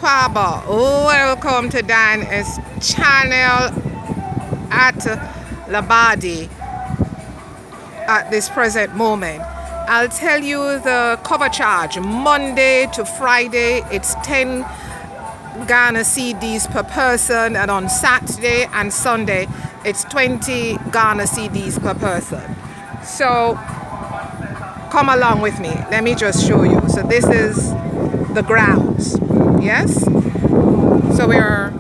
Aquaba. Welcome to Diane's channel at Labadi at this present moment. I'll tell you the cover charge. Monday to Friday, it's 10 Ghana cedis per person, and on Saturday and Sunday, it's 20 Ghana cedis per person. So come along with me. Let me just show you. So this is the grounds. Yes? So we're,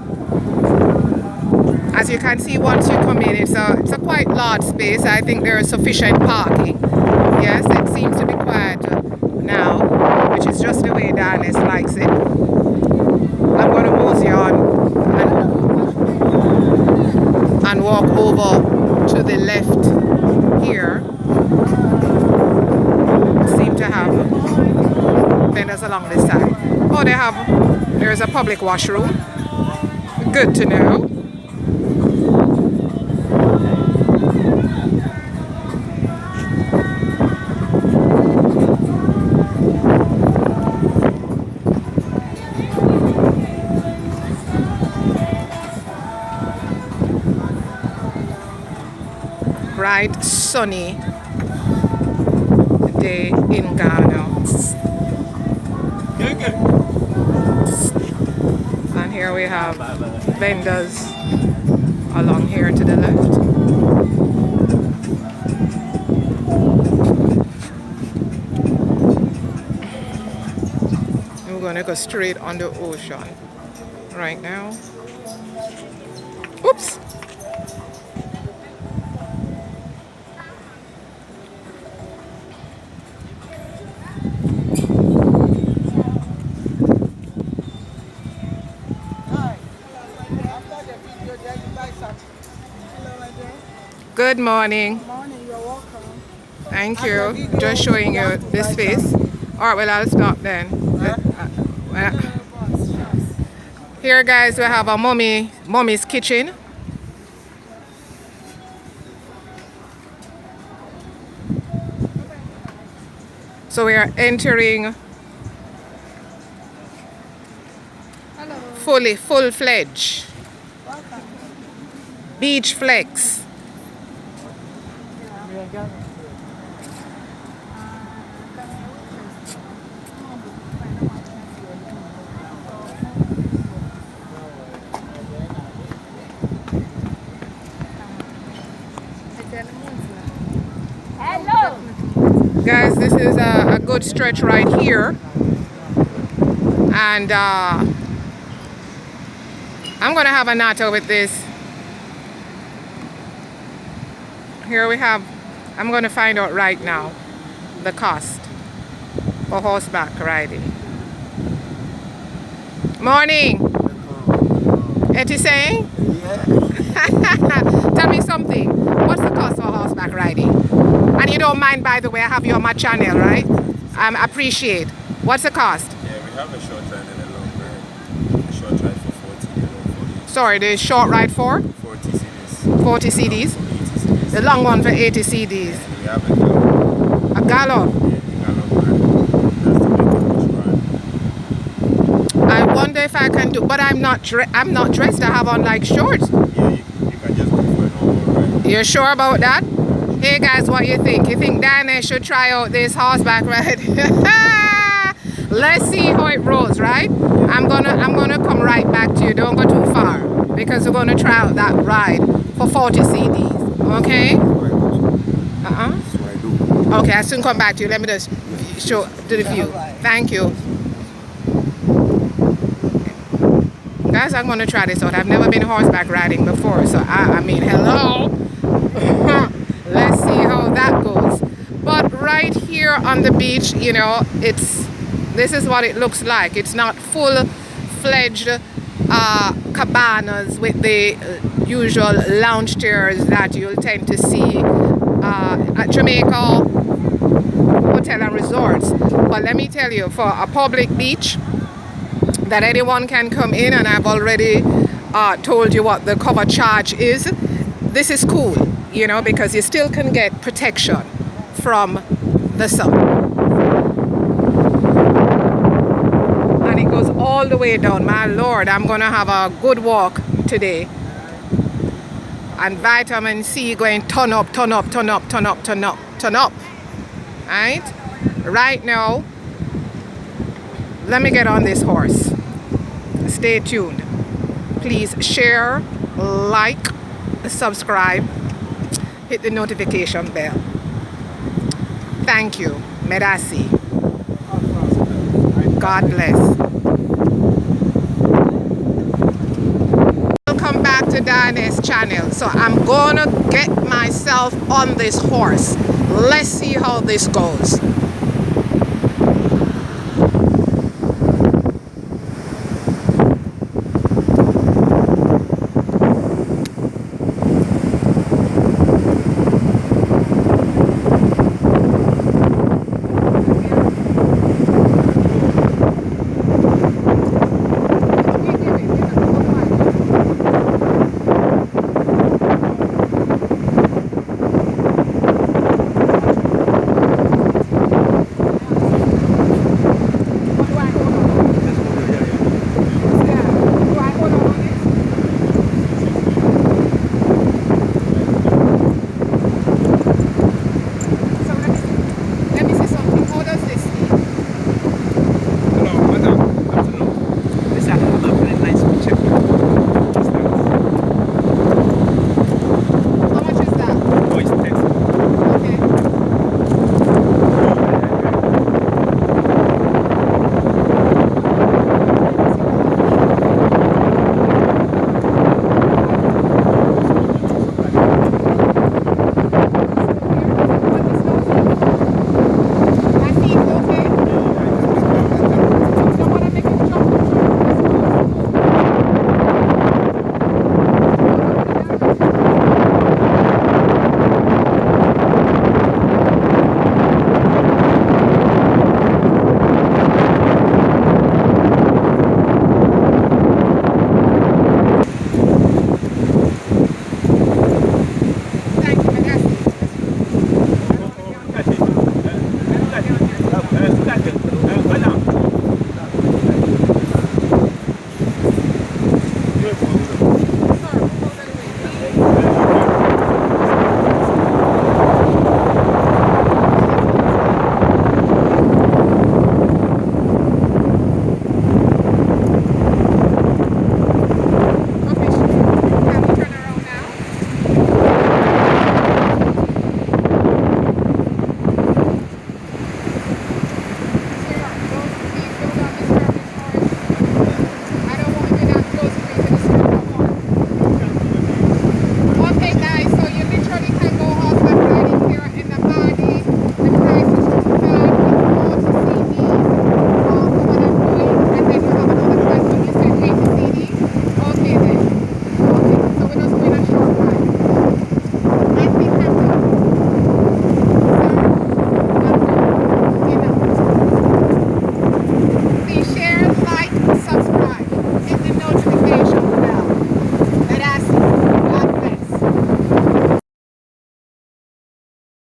as you can see, once you come in, it's a quite large space. I think there is sufficient parking. Yes, it seems to be quiet now, which is just the way Diane likes it. I'm going to mosey on and walk over to the left here. Seem to have vendors along this side. Oh, there's a public washroom. Good to know. Bright, sunny day in Ghana. And here we have vendors along here to the left. We're going to go straight on the ocean right now. Oops! Good morning. Good morning, you're welcome. Thank you. Just showing you this space. Alright, well, I'll stop then. Here, guys, we have a mommy's kitchen. So we are entering full-fledged beach flex. Hello. Guys, this is a good stretch right here, and I'm gonna have a nato with this. Here we have, I'm gonna find out right now the cost for horseback riding. Morning. What you saying? Tell me something. What's the cost for horseback riding? And you don't mind, by the way, I have you on my channel, right? I appreciate. What's the cost? Yeah, we have a short ride and a long ride. The short ride for 40. Sorry, the short ride for? 40 CDs. 40 CDs. 80 CDs. The long one for 80 CDs. We have a gallop. A gallop. Yeah, the gallop ride. That's the biggest ride. I wonder if I can do, but I'm not dressed. I have on like shorts. Yeah, you can just go for a normal ride. You're sure about that? Hey guys, what you think? You think Diane should try out this horseback ride? Let's see how it rolls, right? I'm gonna come right back to you. Don't go too far, because we're gonna try out that ride for 40 CDs. Okay? So I do. Okay, I'll soon come back to you. Let me just show to the view. Thank you. Guys, I'm gonna try this out. I've never been horseback riding before, so I mean, hello. Let's see how that goes. But right here on the beach, you know, this is what it looks like. It's not full-fledged cabanas with the usual lounge chairs that you'll tend to see at Jamaica hotel and resorts. But let me tell you, for a public beach that anyone can come in, and I've already told you what the cover charge is, this is cool, you know, because you still can get protection from the sun. And it goes all the way down. My Lord, I'm gonna have a good walk today. And vitamin C going turn up, turn up, turn up, turn up, turn up, turn up. Alright? Right now, let me get on this horse. Stay tuned. Please share, like, subscribe, hit the notification bell. Thank you. Medasi. God bless. Welcome back to Diane's channel. So I'm gonna get myself on this horse. Let's see how this goes.